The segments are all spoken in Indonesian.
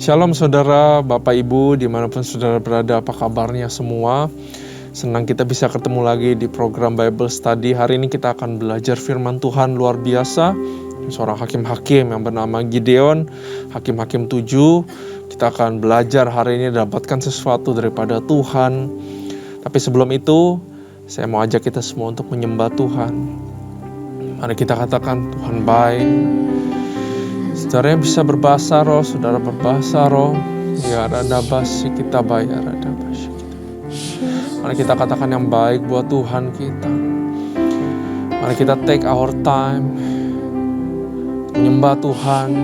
Shalom saudara, Bapak Ibu, dimanapun saudara berada, apa kabarnya semua? Senang kita bisa ketemu lagi di program Bible Study. Hari ini kita akan belajar firman Tuhan luar biasa. Seorang hakim-hakim yang bernama Gideon, Hakim-hakim 7. Kita akan belajar hari ini dapatkan sesuatu daripada Tuhan. Tapi sebelum itu, saya mau ajak kita semua untuk menyembah Tuhan. Mari kita katakan, Tuhan baik. Saudara yang bisa berbahasa roh, saudara berbahasa roh. Ya rada basi kita bayar rada basi kita. Mari kita katakan yang baik buat Tuhan kita. Mari kita take our time menyembah Tuhan,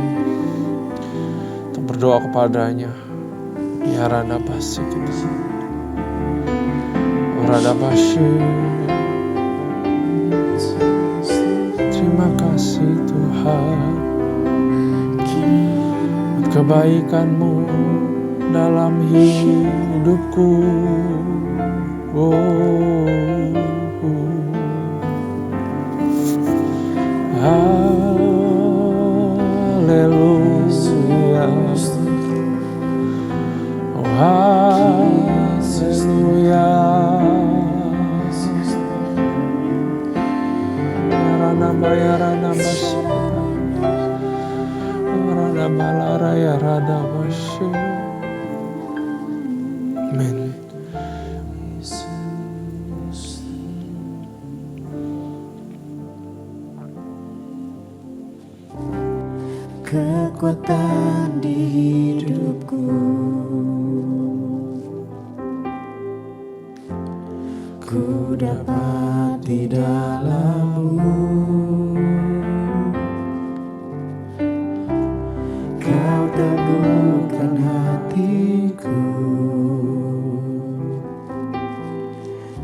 untuk berdoa kepadanya. Ya rada basi kita. Rada basi. Terima kasih Tuhan, kebaikan-Mu dalam hidupku. Haleluya. Oh, haleluya. Yarana Malaraya rada basya. Amin. Kekuatan di hidupku, ku dapat di dalam-Mu. Kau teguhkan hatiku,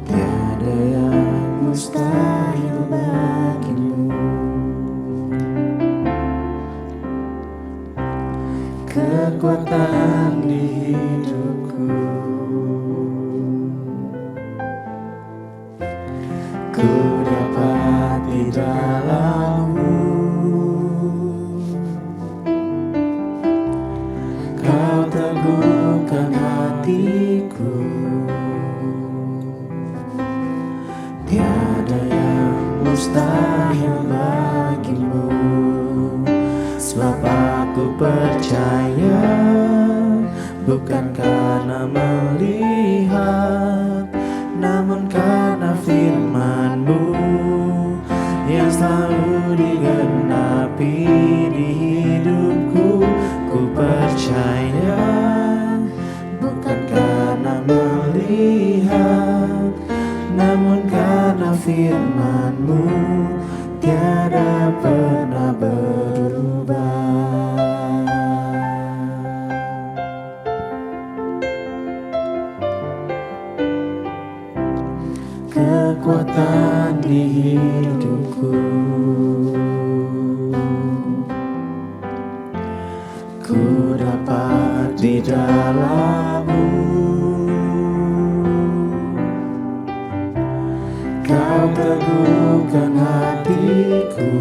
tiada yang mustahil bagi-Mu. Kekuatan di hidupku, ku dapat di dalam-Mu. Kau teguhkan hatiku, tiada yang mustahil bagi-Mu. Sebab aku percaya, bukan karena melihat, namun karena firman-Mu yang selalu digenapi di hidupku. Ku percaya, bukan karena melihat, namun karena firman-Mu tiada pernah berubah. Kekuatan di hidupku, ku dapat di dalam-Mu. Kau teguhkan hatiku,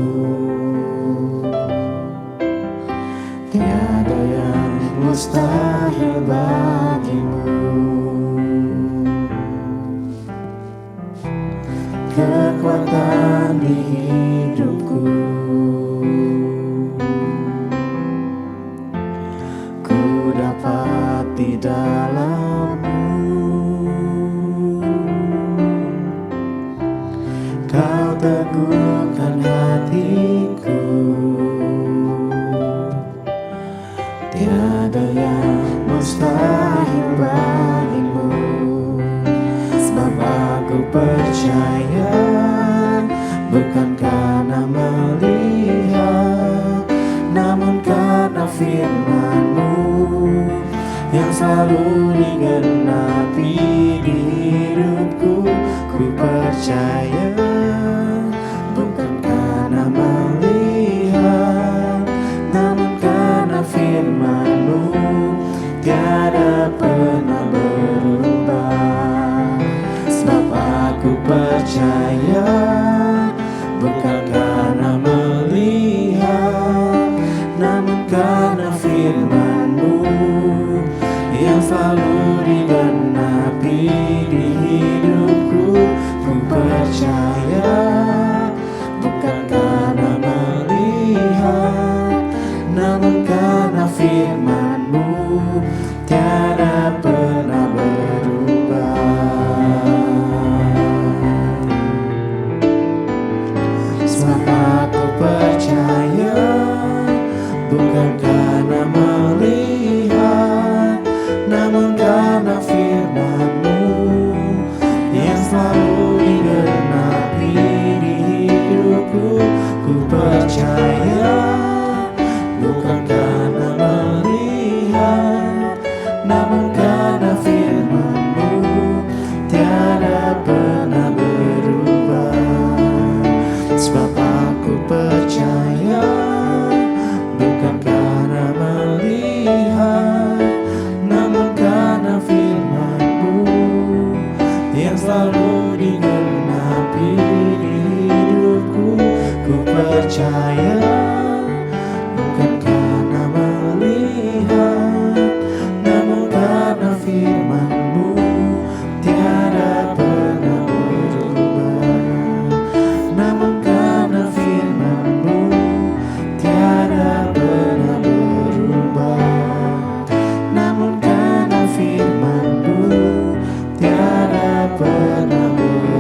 tiada yang mustahil bagi-Mu. Kekuatan di hidupku, ku dapat di dalam-Mu. Kau teguhkan hatiku, tiada yang mustahil bagi-Mu. Sebab aku percaya, bukan karena melihat, namun karena firman-Mu yang selalu digenapi di hidupku. Ku percaya, bukan karena melihat, namun karena firman-Mu tiada pernah berubah. Sebab aku percaya, bukan karena melihat, namun karena firman-Mu selalu digenapi di hidupku. Ku percaya bukan karena melihat, namun karena firman-Mu tiada pernah berubah. Sebab aku percaya bukan karena melihat, namun karena firman-Mu yang selalu digenapi di hidupku. Ku percaya bukan karena melihat, namun karena firman-Mu tiada pernah berubah. Sebab aku percaya bukan karena melihat, namun karena firman-Mu yang selalu digenapi di hidupku. Ku percaya bukan karena melihat, namun karena firman-Mu tiada pernah berubah. Namun karena firman-Mu tiada pernah berubah. Namun karena firman-Mu tiada pernah berubah.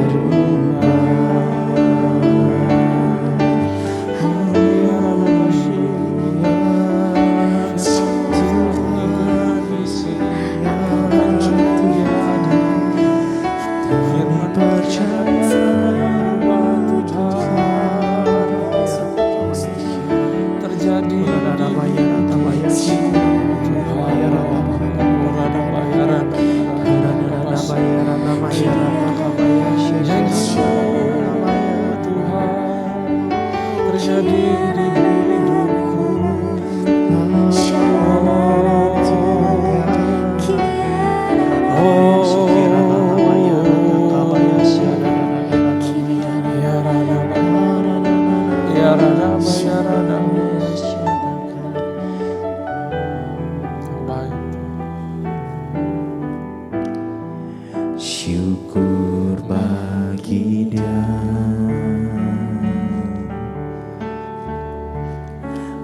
Syukur bagi Dia,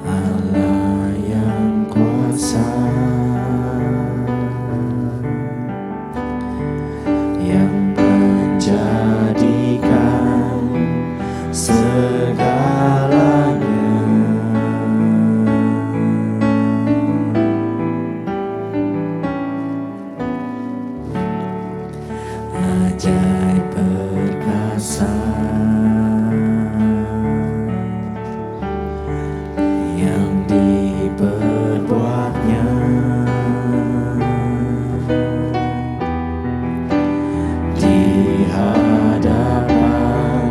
Allah yang kuasa, yang menjadikan segalanya. Ajaib perkasa yang diperbuatnya, di hadapan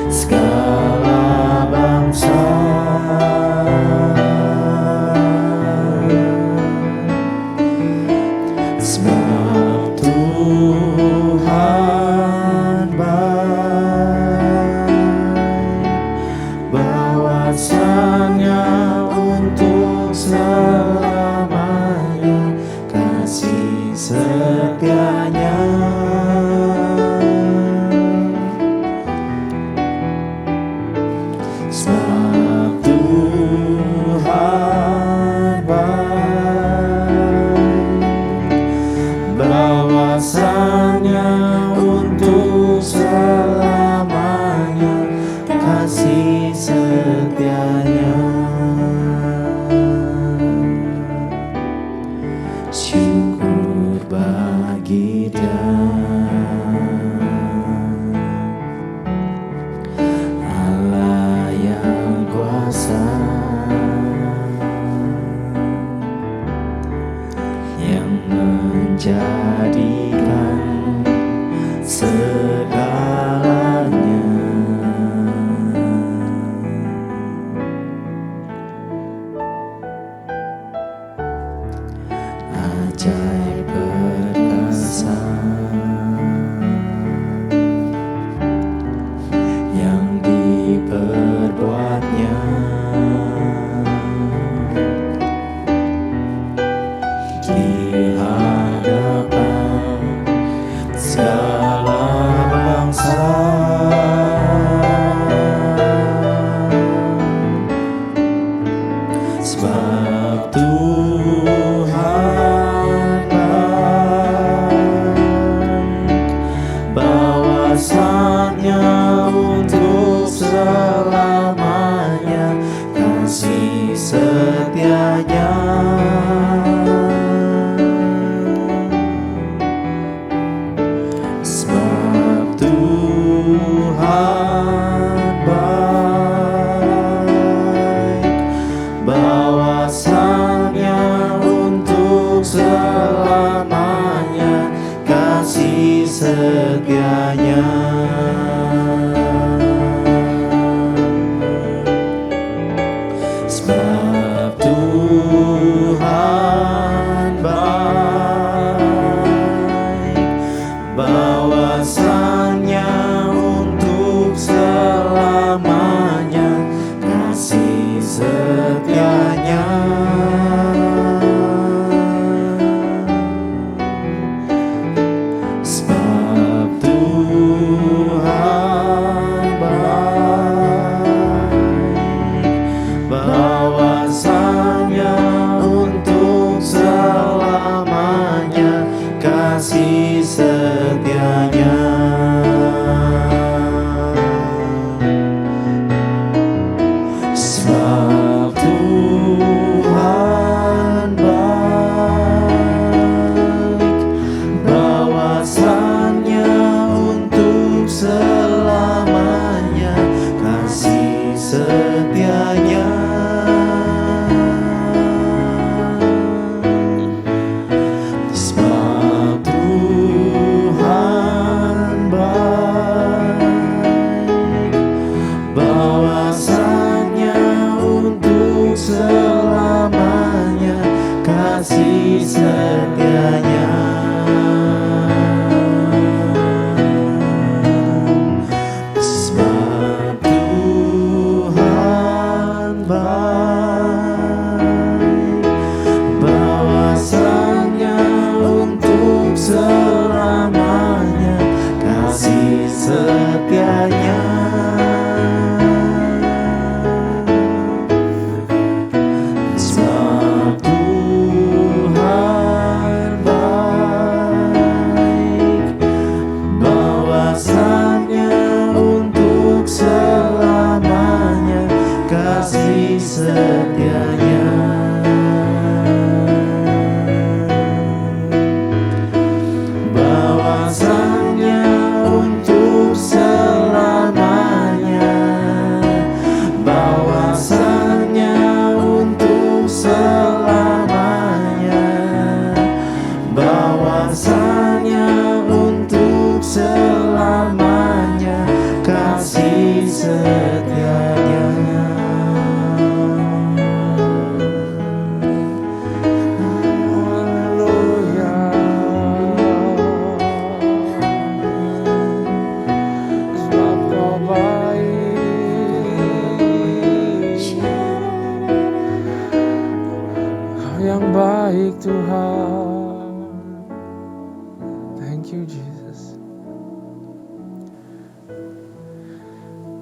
segala bangsa. Sebab Tuhan baik, bahwasanya untuk selamanya kasih setianya. Sebab Tuhan baik, bahwasanya untuk selamanya kasih setianya. Syukur bagi Dia, Allah yang kuasa, yang menjadikan segalanya. Ajaib perkasa yang diperbuatnya, di hadapan Sebab Tuhan baik, bahwasanya untuk selamanya kasih setianya. Sebab Tuhan baik, bahwasanya untuk selamanya kasih setianya. Sebab Tuhan baik, bahwasanya untuk selamanya kasih setianya. Sebab Tuhan baik, bahwasanya untuk selamanya kasih setianya. Sebab Tuhan baik, bahwasanya untuk selamanya kasih setianya. Sebab Tuhan baik, bahwasanya untuk selamanya kasih setianya. Sebab Tuhan baik, bahwasanya untuk selamanya kasih setianya. Sebab Tuhan baik, bahwasanya untuk selamanya kasih setianya. Bahwasanya untuk selamanya, bahwasanya untuk selamanya, bahwasanya untuk selamanya kasih setianya. Haleluya. Sebab Kau baik, Kau yang baik Tuhan. Thank you Jesus.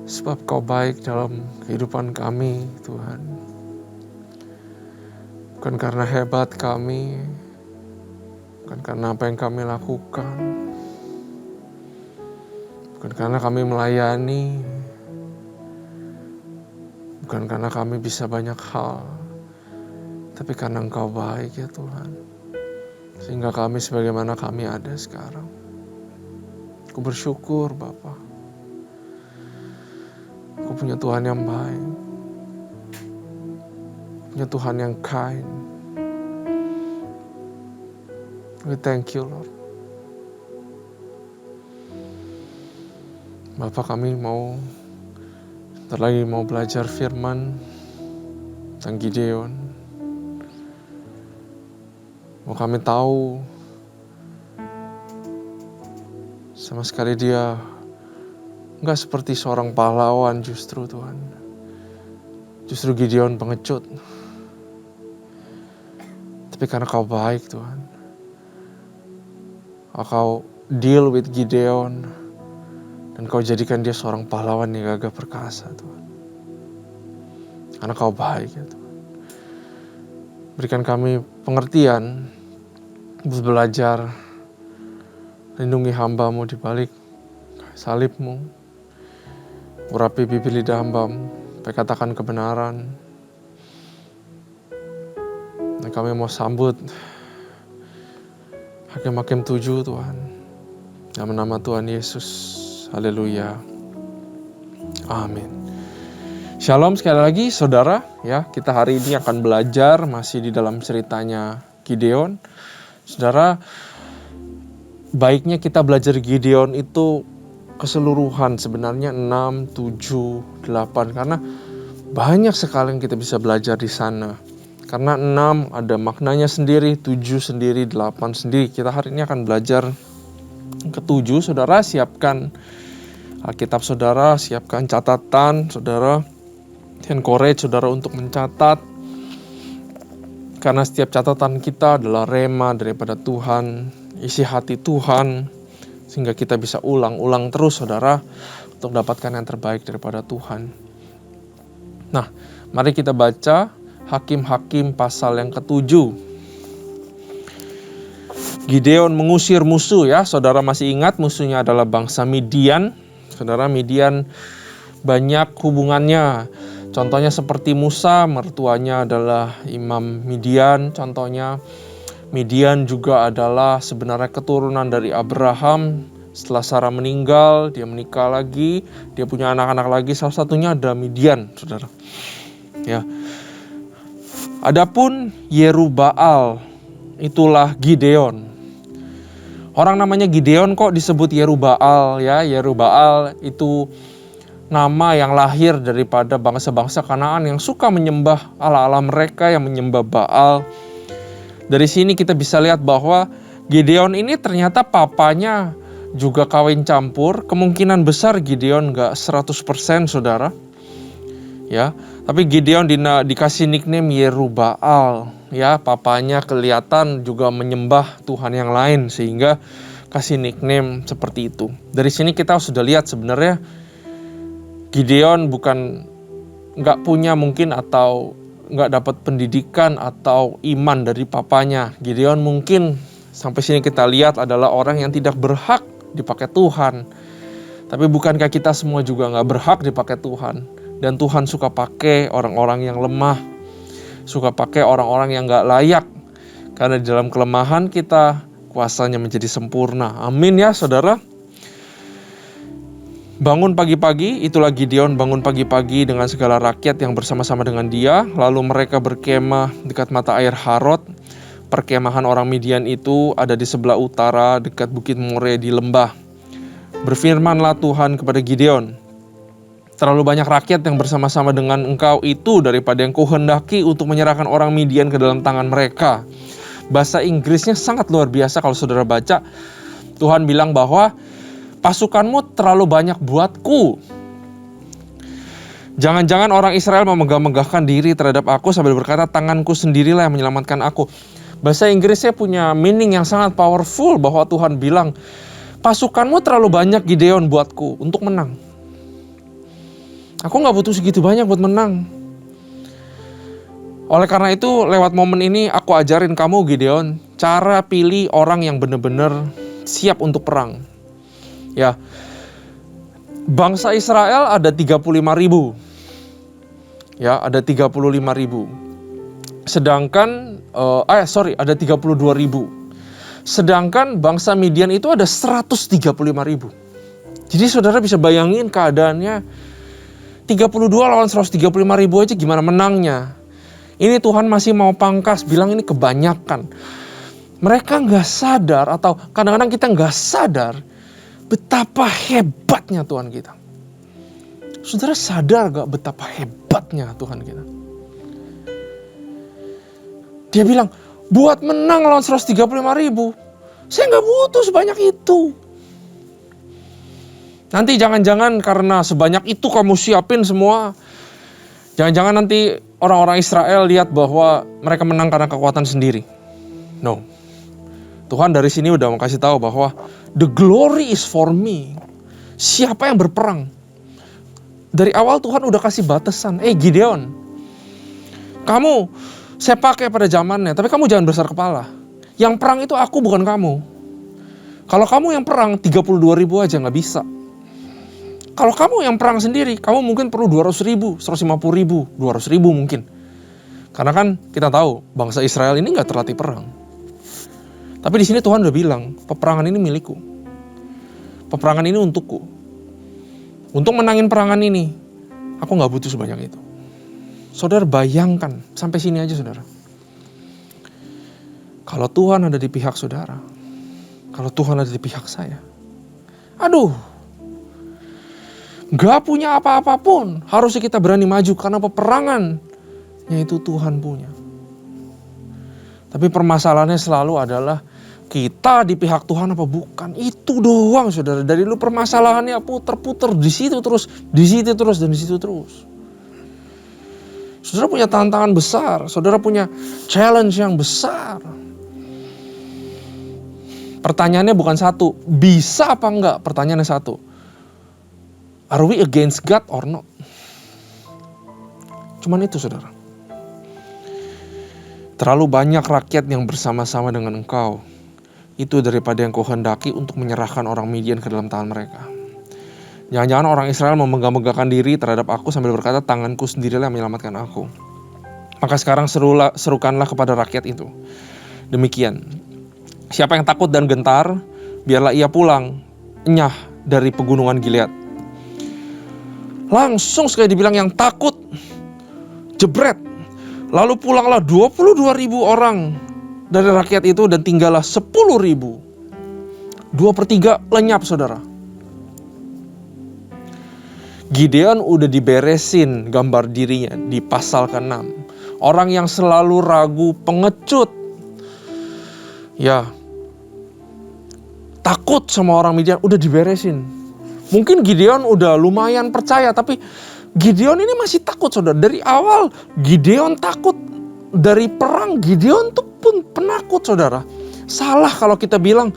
Sebab Kau baik dalam kehidupan kami Tuhan. Bukan karena hebat kami, bukan karena apa yang kami lakukan, bukan karena kami melayani, bukan karena kami bisa banyak hal, tapi karena Engkau baik ya Tuhan. Sehingga kami sebagaimana kami ada sekarang. Aku bersyukur Bapa. Aku punya Tuhan yang baik, punya Tuhan yang kind. We thank you Lord. Bapak, kami mau bentar lagi mau belajar firman tentang Gideon. Mau kami tahu sama sekali dia enggak seperti seorang pahlawan justru Tuhan. Justru Gideon pengecut. Tapi karena Kau baik Tuhan, Kau deal with Gideon dan Kau jadikan dia seorang pahlawan yang gagah perkasa Tuhan. Karena Kau baik ya Tuhan. Berikan kami pengertian untuk belajar. Lindungi hamba-Mu di balik salib-Mu. Urapi bibir lidah hamba-Mu, supaya katakan kebenaran. Dan kami mau sambut Hakim-Hakim 7 Tuhan. Dalam nama Tuhan Yesus. Haleluya. Amin. Shalom sekali lagi saudara. Ya, kita hari ini akan belajar masih di dalam ceritanya Gideon. Saudara, baiknya kita belajar Gideon itu keseluruhan sebenarnya 6, 7, 8. Karena banyak sekali yang kita bisa belajar di sana. Karena 6 ada maknanya sendiri, 7 sendiri, 8 sendiri. Kita hari ini akan belajar ke-7. Saudara siapkan Alkitab saudara, siapkan catatan saudara. Encourage saudara untuk mencatat. Karena setiap catatan kita adalah rema daripada Tuhan, isi hati Tuhan, sehingga kita bisa ulang-ulang terus saudara untuk dapatkan yang terbaik daripada Tuhan. Nah, mari kita baca Hakim-Hakim pasal yang ke-7. Gideon mengusir musuh ya, saudara masih ingat musuhnya adalah bangsa Midian. Saudara, Midian banyak hubungannya. Contohnya seperti Musa, mertuanya adalah Imam Midian. Contohnya Midian juga adalah sebenarnya keturunan dari Abraham. Setelah Sarah meninggal, dia menikah lagi, dia punya anak-anak lagi. Salah satunya ada Midian, saudara. Ya. Adapun Yerubbaal, itulah Gideon. Orang namanya Gideon kok disebut Yerubbaal ya. Yerubbaal itu nama yang lahir daripada bangsa-bangsa Kanaan yang suka menyembah Allah-Allah mereka, yang menyembah Baal. Dari sini kita bisa lihat bahwa Gideon ini ternyata papanya juga kawin campur. Kemungkinan besar Gideon gak 100% saudara. Ya, tapi Gideon dikasih nickname Yerubbaal. Ya, papanya kelihatan juga menyembah Tuhan yang lain sehingga kasih nickname seperti itu. Dari sini kita sudah lihat sebenarnya Gideon bukan nggak punya mungkin atau nggak dapat pendidikan atau iman dari papanya. Gideon mungkin sampai sini kita lihat adalah orang yang tidak berhak dipakai Tuhan. Tapi bukankah kita semua juga nggak berhak dipakai Tuhan? Dan Tuhan suka pakai orang-orang yang lemah, suka pakai orang-orang yang nggak layak. Karena di dalam kelemahan kita kuasanya menjadi sempurna. Amin ya saudara. Bangun pagi-pagi, itulah Gideon bangun pagi-pagi dengan segala rakyat yang bersama-sama dengan dia. Lalu mereka berkemah dekat mata air Harod. Perkemahan orang Midian itu ada di sebelah utara dekat Bukit More di lembah. Berfirmanlah Tuhan kepada Gideon, terlalu banyak rakyat yang bersama-sama dengan engkau itu daripada yang kau hendaki untuk menyerahkan orang Midian ke dalam tangan mereka. Bahasa Inggrisnya sangat luar biasa kalau saudara baca. Tuhan bilang bahwa pasukanmu terlalu banyak buatku. Jangan-jangan orang Israel memegah-megahkan diri terhadap aku sambil berkata, tanganku sendirilah yang menyelamatkan aku. Bahasa Inggrisnya punya meaning yang sangat powerful bahwa Tuhan bilang, pasukanmu terlalu banyak Gideon buatku untuk menang. Aku gak butuh segitu banyak buat menang. Oleh karena itu lewat momen ini aku ajarin kamu Gideon, cara pilih orang yang benar-benar siap untuk perang. Ya, bangsa Israel ada 35.000. Ya, ada 35.000. Sedangkan, ada 32.000. Sedangkan bangsa Midian itu ada 135.000. Jadi saudara bisa bayangin keadaannya 32 lawan 135.000 aja gimana menangnya. Ini Tuhan masih mau pangkas, bilang ini kebanyakan. Mereka gak sadar atau kadang-kadang kita gak sadar betapa hebatnya Tuhan kita. Saudara sadar gak betapa hebatnya Tuhan kita? Dia bilang, buat menang lawan 135.000, saya gak butuh sebanyak itu. Nanti jangan-jangan karena sebanyak itu kamu siapin semua. Jangan-jangan nanti orang-orang Israel lihat bahwa mereka menang karena kekuatan sendiri. No. Tuhan dari sini udah mau kasih tahu bahwa the glory is for me. Siapa yang berperang? Dari awal Tuhan udah kasih batasan. Gideon, kamu saya pakai pada zamannya, tapi kamu jangan besar kepala. Yang perang itu aku, bukan kamu. Kalau kamu yang perang 32.000 aja nggak bisa. Kalau kamu yang perang sendiri, kamu mungkin perlu 200.000, 150.000, 200.000 mungkin. Karena kan kita tahu bangsa Israel ini nggak terlatih perang. Tapi di sini Tuhan udah bilang, peperangan ini milikku. Peperangan ini untukku. Untuk menangin perangan ini, aku nggak butuh sebanyak itu. Saudara bayangkan, sampai sini aja saudara. Kalau Tuhan ada di pihak saudara, kalau Tuhan ada di pihak saya, aduh, gak punya apa-apa pun, harusnya kita berani maju karena peperangannya itu Tuhan punya. Tapi permasalahannya selalu adalah kita di pihak Tuhan apa bukan? Itu doang saudara. Dari dulu permasalahannya puter-puter di situ terus, di situ terus, dan di situ terus. Saudara punya tantangan besar, saudara punya challenge yang besar. Pertanyaannya bukan satu, bisa apa enggak? Pertanyaannya satu, are we against God or not? Cuman itu saudara. Terlalu banyak rakyat yang bersama-sama dengan engkau. Itu daripada yang kau hendaki untuk menyerahkan orang Midian ke dalam tangan mereka. Jangan-jangan orang Israel memegang-megahkan diri terhadap aku sambil berkata, tanganku sendirilah yang menyelamatkan aku. Maka sekarang serukanlah kepada rakyat itu. Demikian. Siapa yang takut dan gentar, biarlah ia pulang, enyah dari pegunungan Gilead. Langsung sekali dibilang yang takut, jebret. Lalu pulanglah 22.000 orang dari rakyat itu dan tinggallah 10.000. 2/3 lenyap saudara. Gideon udah diberesin gambar dirinya di pasal ke-6. Orang yang selalu ragu, pengecut. Ya, takut sama orang Midian udah diberesin. Mungkin Gideon udah lumayan percaya, tapi Gideon ini masih takut saudara. Dari awal Gideon takut. Dari perang Gideon tuh pun penakut saudara. Salah kalau kita bilang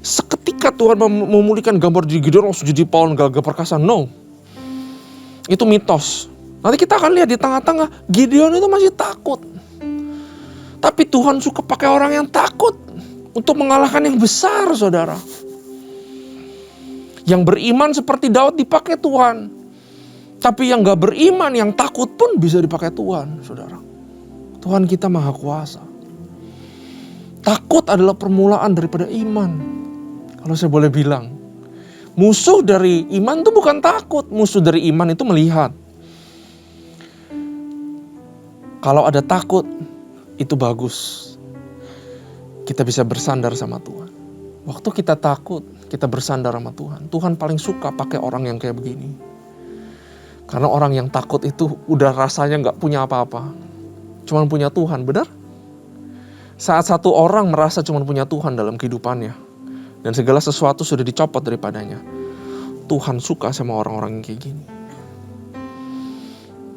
seketika Tuhan memulihkan gambar di Gideon langsung jadi pahlawan gagah perkasa. No. Itu mitos. Nanti kita akan lihat di tengah-tengah Gideon itu masih takut. Tapi Tuhan suka pakai orang yang takut untuk mengalahkan yang besar saudara. Yang beriman seperti Daud dipakai Tuhan. Tapi yang gak beriman, yang takut pun bisa dipakai Tuhan saudara. Tuhan kita maha kuasa. Takut adalah permulaan daripada iman. Kalau saya boleh bilang, musuh dari iman itu bukan takut. Musuh dari iman itu melihat. Kalau ada takut, itu bagus. Kita bisa bersandar sama Tuhan. Waktu kita takut, kita bersandar sama Tuhan. Tuhan paling suka pakai orang yang kayak begini. Karena orang yang takut itu udah rasanya gak punya apa-apa. Cuman punya Tuhan, benar? Saat satu orang merasa cuman punya Tuhan dalam kehidupannya. Dan segala sesuatu sudah dicopot daripadanya. Tuhan suka sama orang-orang yang kayak gini.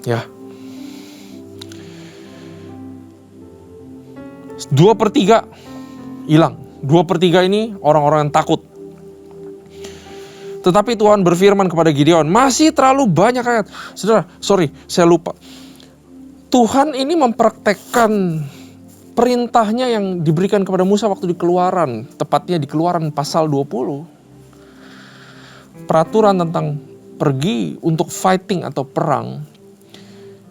Ya. 2/3 hilang. 2/3 ini orang-orang yang takut. Tetapi Tuhan berfirman kepada Gideon, masih terlalu banyak rakyat. Saudara, saya lupa. Tuhan ini mempraktekkan perintahnya yang diberikan kepada Musa waktu di Keluaran. Tepatnya di Keluaran pasal 20. Peraturan tentang pergi untuk fighting atau perang.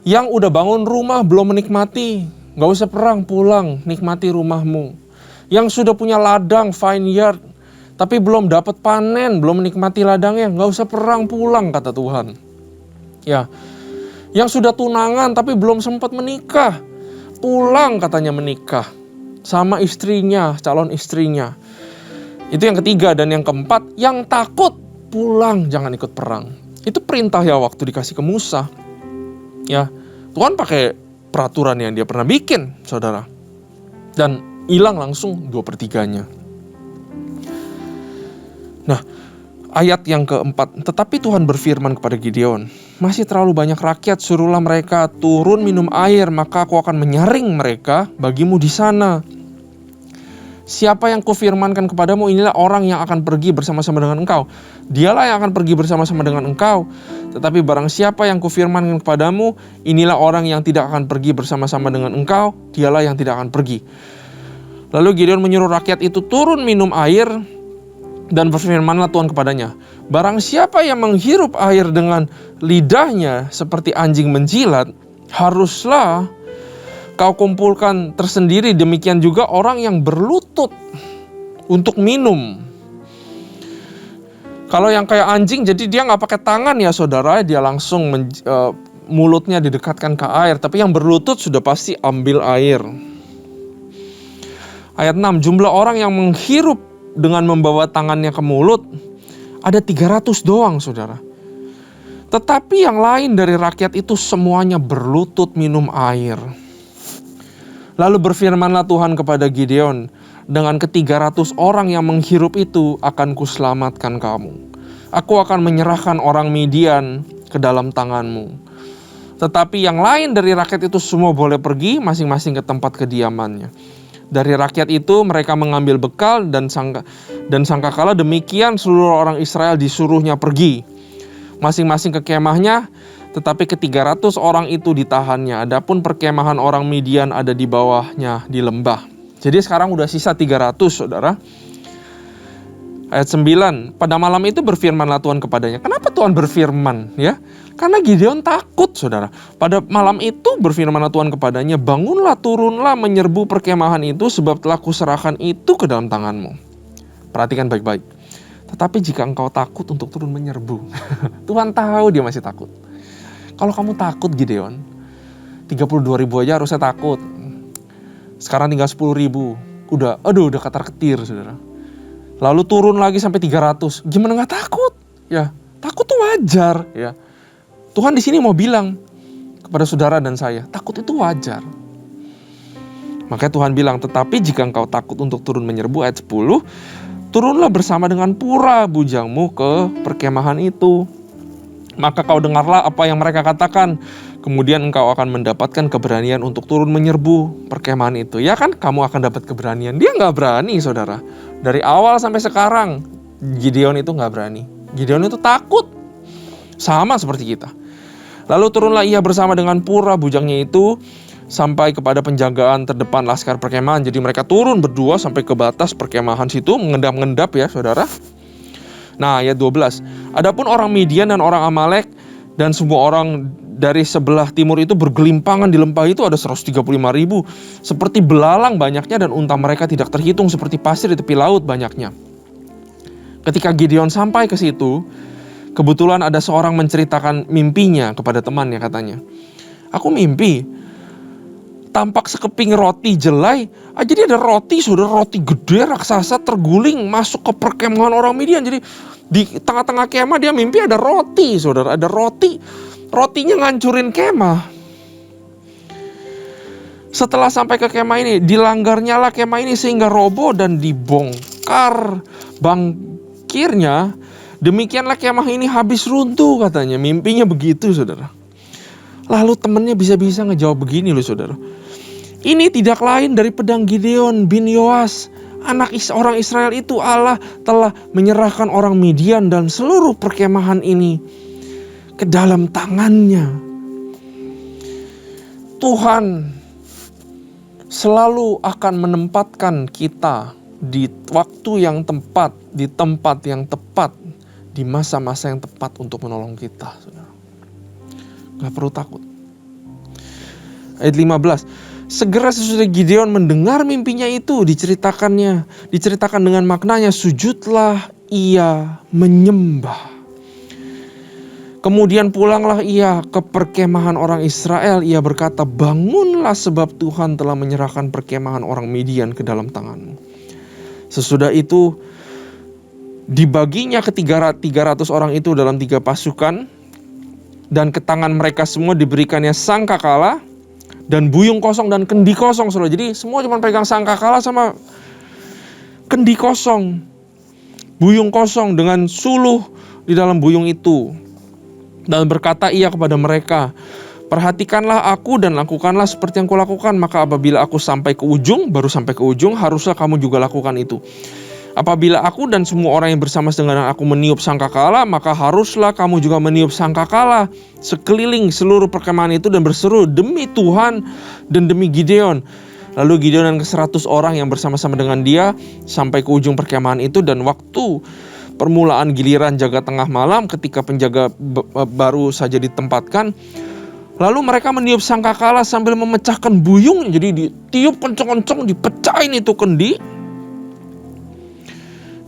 Yang udah bangun rumah belum menikmati, gak usah perang, pulang, nikmati rumahmu. Yang sudah punya ladang, vineyard, tapi belum dapat panen, belum menikmati ladangnya, gak usah perang, pulang, kata Tuhan. Ya, yang sudah tunangan tapi belum sempat menikah, pulang katanya menikah sama istrinya, calon istrinya. Itu yang ketiga. Dan yang keempat, yang takut, pulang, jangan ikut perang. Itu perintah ya waktu dikasih ke Musa. Ya, Tuhan pakai peraturan yang dia pernah bikin, saudara. Dan hilang langsung 2/3-nya. Nah, ayat yang keempat, tetapi Tuhan berfirman kepada Gideon, masih terlalu banyak rakyat, suruhlah mereka turun minum air, maka aku akan menyaring mereka bagimu di sana. Siapa yang kufirmankan kepadamu, inilah orang yang akan pergi bersama-sama dengan engkau. Dialah yang akan pergi bersama-sama dengan engkau. Tetapi barang siapa yang kufirmankan kepadamu, inilah orang yang tidak akan pergi bersama-sama dengan engkau. Dialah yang tidak akan pergi. Lalu Gideon menyuruh rakyat itu turun minum air, dan berfirmanlah Tuhan kepadanya, barang siapa yang menghirup air dengan lidahnya seperti anjing menjilat, haruslah kau kumpulkan tersendiri, demikian juga orang yang berlutut untuk minum. Kalau yang kayak anjing, jadi dia nggak pakai tangan ya saudara, dia langsung mulutnya didekatkan ke air. Tapi yang berlutut sudah pasti ambil air. Ayat 6, jumlah orang yang menghirup dengan membawa tangannya ke mulut ada 300 doang saudara. Tetapi yang lain dari rakyat itu semuanya berlutut minum air. Lalu berfirmanlah Tuhan kepada Gideon, dengan ke-300 orang yang menghirup itu akan kuselamatkan kamu. Aku akan menyerahkan orang Midian ke dalam tanganmu. Tetapi yang lain dari rakyat itu semua boleh pergi masing-masing ke tempat kediamannya. Dari rakyat itu mereka mengambil bekal dan sangkakala demikian seluruh orang Israel disuruhnya pergi masing-masing ke kemahnya, tetapi ke-300 orang itu ditahannya. Adapun perkemahan orang Midian ada di bawahnya di lembah. Jadi sekarang udah sisa 300 saudara. Ayat 9, pada malam itu berfirmanlah Tuhan kepadanya. Kenapa Tuhan berfirman ya? Karena Gideon takut saudara. Pada malam itu berfirmanlah Tuhan kepadanya, bangunlah, turunlah menyerbu perkemahan itu, sebab telah kuserahkan itu ke dalam tanganmu. Perhatikan baik-baik. Tetapi jika engkau takut untuk turun menyerbu, Tuhan tahu dia masih takut. Kalau kamu takut Gideon, 32.000 aja harusnya takut. Sekarang tinggal 10.000, udah ketar-ketir saudara. Lalu turun lagi sampai 300. Gimana nggak takut? Ya, takut tuh wajar ya. Tuhan di sini mau bilang kepada saudara dan saya, takut itu wajar. Makanya Tuhan bilang, tetapi jika engkau takut untuk turun menyerbu, ayat 10, turunlah bersama dengan pura bujangmu ke perkemahan itu. Maka kau dengarlah apa yang mereka katakan. Kemudian engkau akan mendapatkan keberanian untuk turun menyerbu perkemahan itu. Ya kan, kamu akan dapat keberanian. Dia nggak berani saudara. Dari awal sampai sekarang, Gideon itu nggak berani. Gideon itu takut. Sama seperti kita. Lalu turunlah ia bersama dengan pura bujangnya itu sampai kepada penjagaan terdepan laskar perkemahan. Jadi mereka turun berdua sampai ke batas perkemahan situ, mengendap-ngendap ya saudara. Nah ayat 12. Adapun orang Midian dan orang Amalek dan semua orang dari sebelah timur itu bergelimpangan di lembah itu ada 135.000. Seperti belalang banyaknya dan unta mereka tidak terhitung, seperti pasir di tepi laut banyaknya. Ketika Gideon sampai ke situ, kebetulan ada seorang menceritakan mimpinya kepada temannya, katanya, aku mimpi, tampak sekeping roti jelai. Jadi ada roti, saudara, roti gede raksasa terguling masuk ke perkemahan orang Midian. Jadi di tengah-tengah kemah dia mimpi ada roti, saudara, ada roti. Rotinya ngancurin kemah. Setelah sampai ke kemah ini, dilanggarnyalah kemah ini sehingga roboh dan dibongkar bangkirnya. Demikianlah kemah ini habis runtuh, katanya. Mimpinya begitu saudara. Lalu temannya bisa-bisa ngejawab begini loh saudara. Ini tidak lain dari pedang Gideon bin Yoas, anak orang Israel itu. Allah telah menyerahkan orang Midian dan seluruh perkemahan ini ke dalam tangannya. Tuhan selalu akan menempatkan kita di waktu yang tepat, di tempat yang tepat, di masa-masa yang tepat untuk menolong kita. Saudara. Gak perlu takut. Ayat 15. Segera sesudah Gideon mendengar mimpinya itu diceritakan dengan maknanya, sujudlah ia menyembah. Kemudian pulanglah ia ke perkemahan orang Israel. Ia berkata, bangunlah sebab Tuhan telah menyerahkan perkemahan orang Midian ke dalam tanganmu. Sesudah itu dibaginya ke 300 orang itu dalam 3 pasukan. Dan ke tangan mereka semua diberikannya sangkakala dan buyung kosong dan kendi kosong. Saudara. Jadi semua cuma pegang sangkakala sama kendi kosong. Buyung kosong dengan suluh di dalam buyung itu. Dan berkata ia kepada mereka, Perhatikanlah aku dan lakukanlah seperti yang kulakukan. Maka apabila aku sampai ke ujung, baru sampai ke ujung, haruslah kamu juga lakukan itu. Apabila aku dan semua orang yang bersama dengan aku meniup sangkakala, maka haruslah kamu juga meniup sangkakala sekeliling seluruh perkemahan itu dan berseru demi Tuhan dan demi Gideon. Lalu Gideon dan ke-100 orang yang bersama-sama dengan dia sampai ke ujung perkemahan itu, dan waktu permulaan giliran jaga tengah malam ketika penjaga baru saja ditempatkan, lalu mereka meniup sangkakala sambil memecahkan buyung. Jadi ditiup kencang-kencang, dipecahin itu kendi.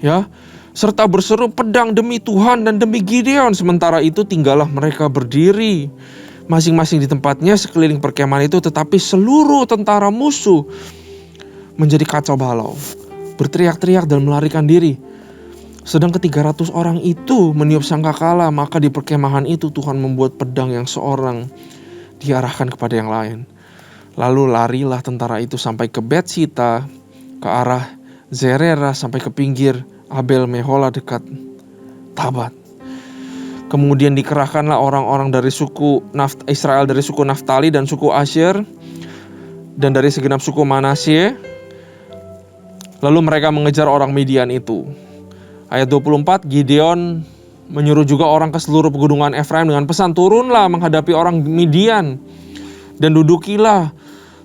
Ya, serta berseru pedang demi Tuhan dan demi Gideon. Sementara itu tinggallah mereka berdiri masing-masing di tempatnya sekeliling perkemahan itu, tetapi seluruh tentara musuh menjadi kacau balau, berteriak-teriak dan melarikan diri. Sedang ke-300 orang itu meniup sangkakala, maka di perkemahan itu Tuhan membuat pedang yang seorang diarahkan kepada yang lain. Lalu larilah tentara itu sampai ke Betsita, ke arah Zerera, sampai ke pinggir Abel Mehola dekat Tabat. Kemudian dikerahkanlah orang-orang dari suku Israel, dari suku Naftali dan suku Asyer, dan dari segenap suku Manasye. Lalu mereka mengejar orang Midian itu. Ayat 24, Gideon menyuruh juga orang ke seluruh pegunungan Efraim dengan pesan, turunlah menghadapi orang Midian dan dudukilah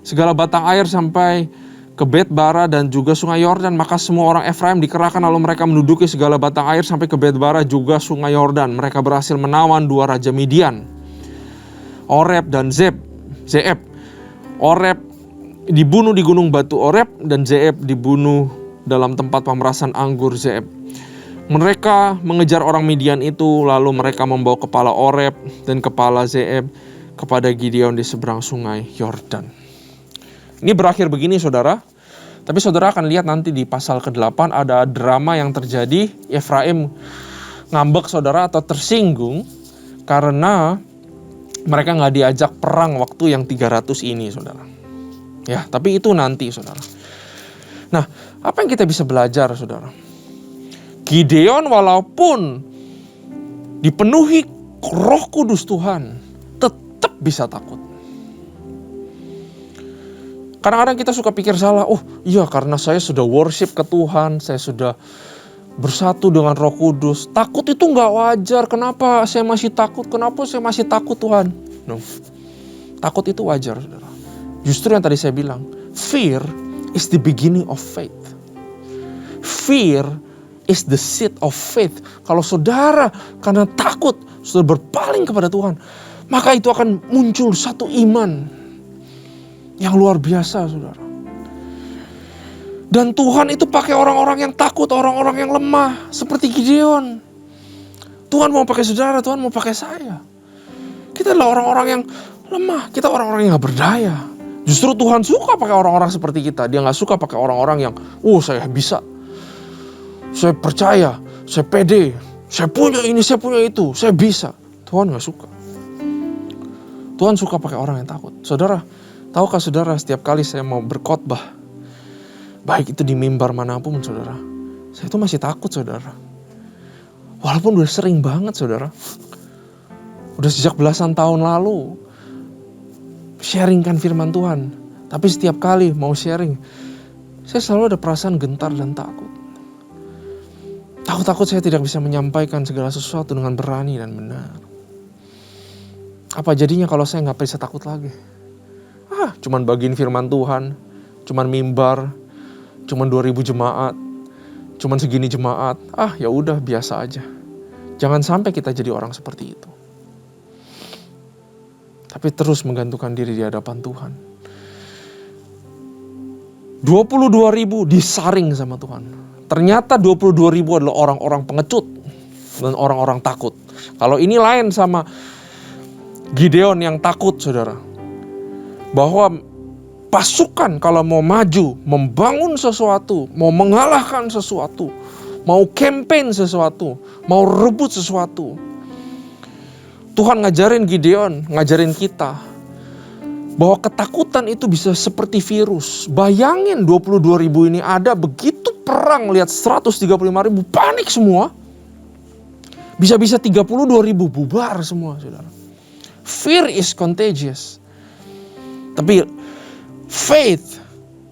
segala batang air sampai ke Bet-bara dan juga sungai Yordan. Maka semua orang Efraim dikerahkan, lalu mereka menduduki segala batang air sampai ke Bet-bara juga sungai Yordan. Mereka berhasil menawan 2 raja Midian, Oreb dan Zeeb. Oreb dibunuh di gunung batu Oreb, dan Zeeb dibunuh dalam tempat pemerasan anggur Zeeb. Mereka mengejar orang Midian itu, lalu mereka membawa kepala Oreb dan kepala Zeeb kepada Gideon di seberang sungai Yordan. Ini berakhir begini, saudara. Tapi saudara akan lihat nanti di pasal ke-8 ada drama yang terjadi. Efraim ngambek, saudara, atau tersinggung karena mereka gak diajak perang waktu yang 300 ini, saudara. Ya, tapi itu nanti, saudara. Nah, apa yang kita bisa belajar, saudara? Gideon walaupun dipenuhi Roh Kudus Tuhan, tetap bisa takut. Kadang-kadang kita suka pikir salah, oh iya karena saya sudah worship ke Tuhan, saya sudah bersatu dengan Roh Kudus. Takut itu gak wajar, kenapa saya masih takut? Kenapa saya masih takut, Tuhan? No. Takut itu wajar, saudara. Justru yang tadi saya bilang, fear is the beginning of faith. Fear is the seed of faith. Kalau saudara karena takut sudah berpaling kepada Tuhan, maka itu akan muncul satu iman yang luar biasa, saudara. Dan Tuhan itu pakai orang-orang yang takut, orang-orang yang lemah, seperti Gideon. Tuhan mau pakai saudara, Tuhan mau pakai saya. Kita adalah orang-orang yang lemah, kita orang-orang yang gak berdaya. Justru Tuhan suka pakai orang-orang seperti kita. Dia gak suka pakai orang-orang yang, saya bisa, saya percaya, saya pede, saya punya ini, saya punya itu, saya bisa. Tuhan gak suka. Tuhan suka pakai orang yang takut. Saudara, tahukah saudara, setiap kali saya mau berkhotbah, baik itu di mimbar manapun, saudara, saya itu masih takut, saudara. Walaupun udah sering banget, saudara. Udah sejak belasan tahun lalu sharingkan firman Tuhan. Tapi setiap kali mau sharing, saya selalu ada perasaan gentar dan takut. Takut saya tidak bisa menyampaikan segala sesuatu dengan berani dan benar. Apa jadinya kalau saya gak bisa takut lagi? Cuman bagiin firman Tuhan, cuman mimbar, cuman 2000 jemaat, cuman segini jemaat. Ya udah, biasa aja. Jangan sampai kita jadi orang seperti itu. Tapi terus menggantungkan diri di hadapan Tuhan. 22.000 disaring sama Tuhan. Ternyata 22.000 adalah orang-orang pengecut dan orang-orang takut. Kalau ini lain sama Gideon yang takut, saudara. Bahwa pasukan kalau mau maju, membangun sesuatu, mau mengalahkan sesuatu, mau campaign sesuatu, mau rebut sesuatu, Tuhan ngajarin Gideon, ngajarin kita bahwa ketakutan itu bisa seperti virus. Bayangin 22.000 ini ada, begitu perang lihat 135.000 panik semua. Bisa-bisa 32.000 bubar semua, saudara. Fear is contagious. Tapi faith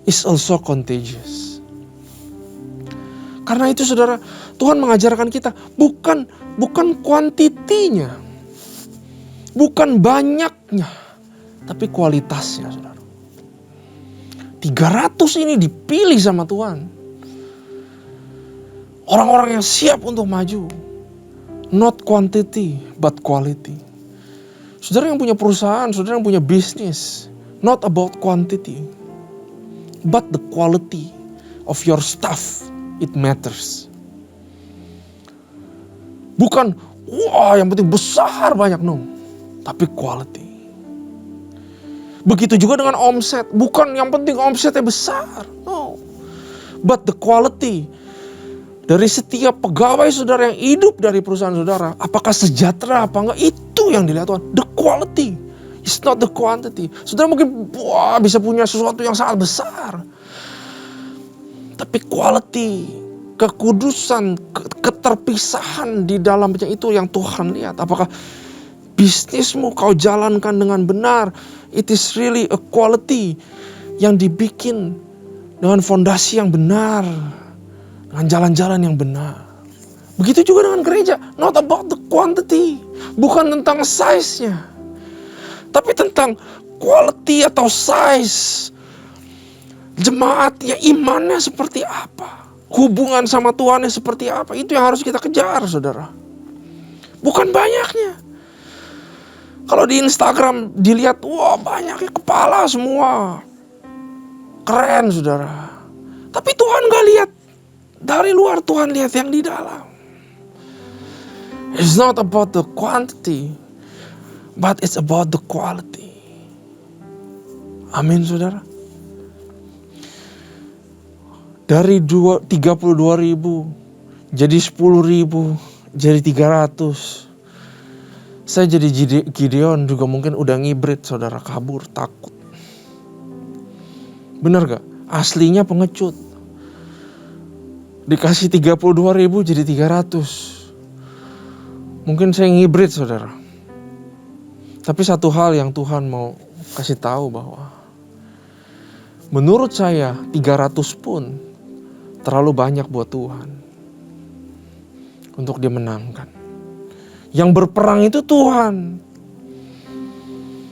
is also contagious. Karena itu saudara, Tuhan mengajarkan kita bukan kuantitinya, bukan banyaknya, tapi kualitasnya saudara. 300 ini dipilih sama Tuhan. Orang-orang yang siap untuk maju. Not quantity, but quality. Saudara yang punya perusahaan, saudara yang punya bisnis, not about quantity, but the quality of your stuff, it matters. Bukan, wah yang penting besar banyak, no. Tapi quality. Begitu juga dengan omset, bukan yang penting omsetnya besar, no. But the quality dari setiap pegawai saudara yang hidup dari perusahaan saudara, apakah sejahtera apa enggak, itu yang dilihat Tuhan. The quality, it's not the quantity. Saudara mungkin bisa punya sesuatu yang sangat besar, tapi quality, kekudusan, keterpisahan di dalamnya itu yang Tuhan lihat. Apakah bisnismu kau jalankan dengan benar? It is really a quality yang dibikin dengan fondasi yang benar, dengan jalan-jalan yang benar. Begitu juga dengan gereja. Not about the quantity. Bukan tentang size-nya. Tapi tentang quality atau size. Jemaatnya, imannya seperti apa. Hubungan sama Tuhannya seperti apa. Itu yang harus kita kejar saudara. Bukan banyaknya. Kalau di Instagram dilihat, wah banyaknya kepala semua. Keren saudara. Tapi Tuhan gak lihat dari luar, Tuhan lihat yang di dalam. It's not about the quantity, but it's about the quality. Amin saudara. Dari 32.000 jadi 10.000, jadi 300. Saya jadi Gideon juga mungkin udah ngibrit saudara, kabur, takut. Benar gak? Aslinya pengecut. Dikasih 32.000 jadi 300. Mungkin saya ngibrit saudara. Tapi satu hal yang Tuhan mau kasih tahu bahwa menurut saya 300 pun terlalu banyak buat Tuhan untuk dia menangkan. Yang berperang itu Tuhan.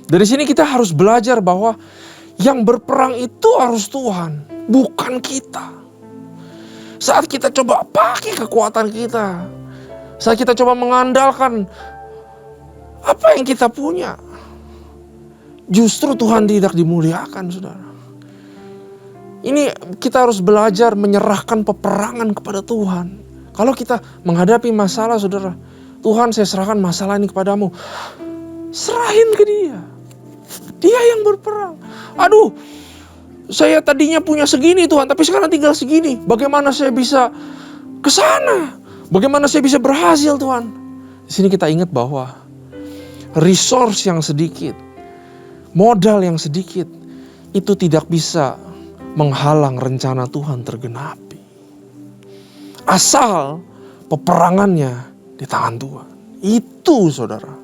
Dari sini kita harus belajar bahwa yang berperang itu harus Tuhan, bukan kita. Saat kita coba pakai kekuatan kita, saat kita coba mengandalkan apa yang kita punya, justru Tuhan tidak dimuliakan saudara. Ini kita harus belajar menyerahkan peperangan kepada Tuhan. Kalau kita menghadapi masalah saudara, Tuhan saya serahkan masalah ini kepadamu. Serahin ke dia. Dia yang berperang. Aduh, saya tadinya punya segini Tuhan, tapi sekarang tinggal segini. Bagaimana saya bisa ke sana? Bagaimana saya bisa berhasil Tuhan? Di sini kita ingat bahwa resource yang sedikit, modal yang sedikit, itu tidak bisa menghalang rencana Tuhan tergenapi. Asal peperangannya di tangan Tuhan. Itu saudara.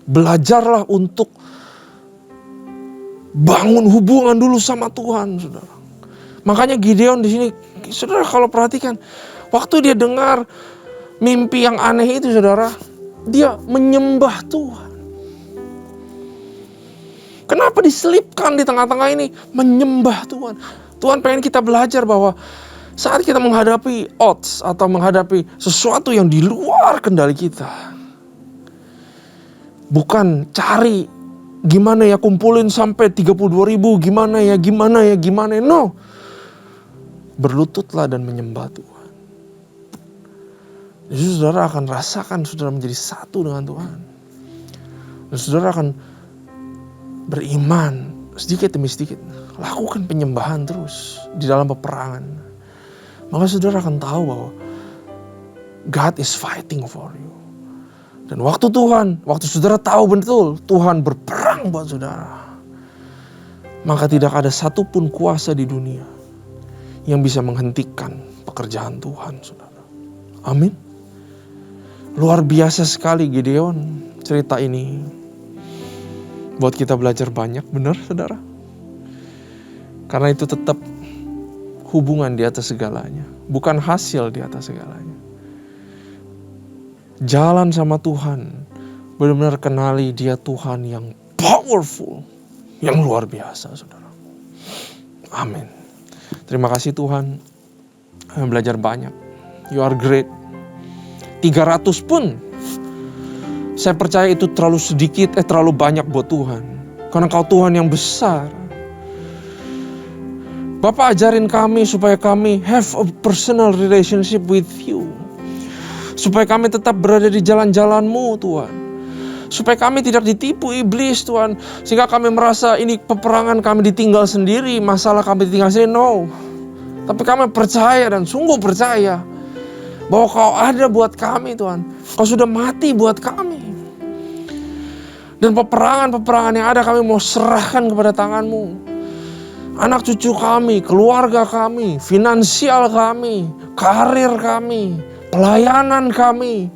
Belajarlah untuk bangun hubungan dulu sama Tuhan, saudara. Makanya Gideon di sini, saudara kalau perhatikan, waktu dia dengar mimpi yang aneh itu, saudara, dia menyembah Tuhan. Kenapa diselipkan di tengah-tengah ini menyembah Tuhan? Tuhan pengen kita belajar bahwa saat kita menghadapi odds atau menghadapi sesuatu yang di luar kendali kita, bukan cari gimana ya kumpulin sampai 32.000, gimana ya, no. Berlututlah dan menyembah Tuhan. Jadi saudara akan rasakan saudara menjadi satu dengan Tuhan. Dan saudara akan beriman sedikit demi sedikit. Lakukan penyembahan terus di dalam peperangan. Maka saudara akan tahu bahwa God is fighting for you. Dan waktu saudara tahu betul Tuhan berperang buat saudara, maka tidak ada satupun kuasa di dunia yang bisa menghentikan pekerjaan Tuhan saudara. Amin. Luar biasa sekali Gideon. cerita ini buat kita belajar banyak, benar saudara? Karena itu tetap hubungan di atas segalanya, bukan hasil di atas segalanya. Jalan sama Tuhan, benar-benar kenali Dia Tuhan yang powerful, yang luar biasa, saudara. Amin. Terima kasih Tuhan, kami belajar banyak. You are great. 300 pun saya percaya itu terlalu sedikit, terlalu banyak buat Tuhan. Karena Kau Tuhan yang besar. Bapak ajarin kami supaya kami have a personal relationship with You. Supaya kami tetap berada di jalan-jalan-Mu Tuhan. Supaya kami tidak ditipu iblis Tuhan. Sehingga kami merasa ini peperangan kami ditinggal sendiri, masalah kami ditinggal sendiri. No. Tapi kami percaya dan sungguh percaya bahwa Kau ada buat kami Tuhan. Kau sudah mati buat kami. Dan peperangan-peperangan yang ada kami mau serahkan kepada tangan-Mu. Anak cucu kami, keluarga kami, finansial kami, karir kami, pelayanan kami.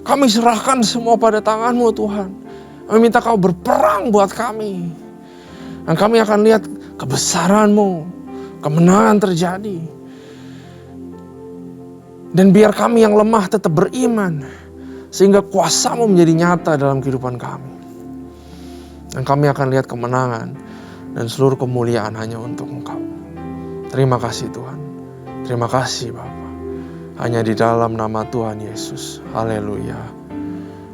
Kami serahkan semua pada tangan-Mu Tuhan. Kami minta Kau berperang buat kami. Dan kami akan lihat kebesaran-Mu, kemenangan terjadi. Dan biar kami yang lemah tetap beriman. Sehingga kuasa-Mu menjadi nyata dalam kehidupan kami. Dan kami akan lihat kemenangan dan seluruh kemuliaan hanya untuk Engkau. Terima kasih Tuhan. Terima kasih Bapa. Hanya di dalam nama Tuhan Yesus. Haleluya.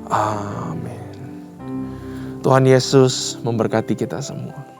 Amin. Tuhan Yesus memberkati kita semua.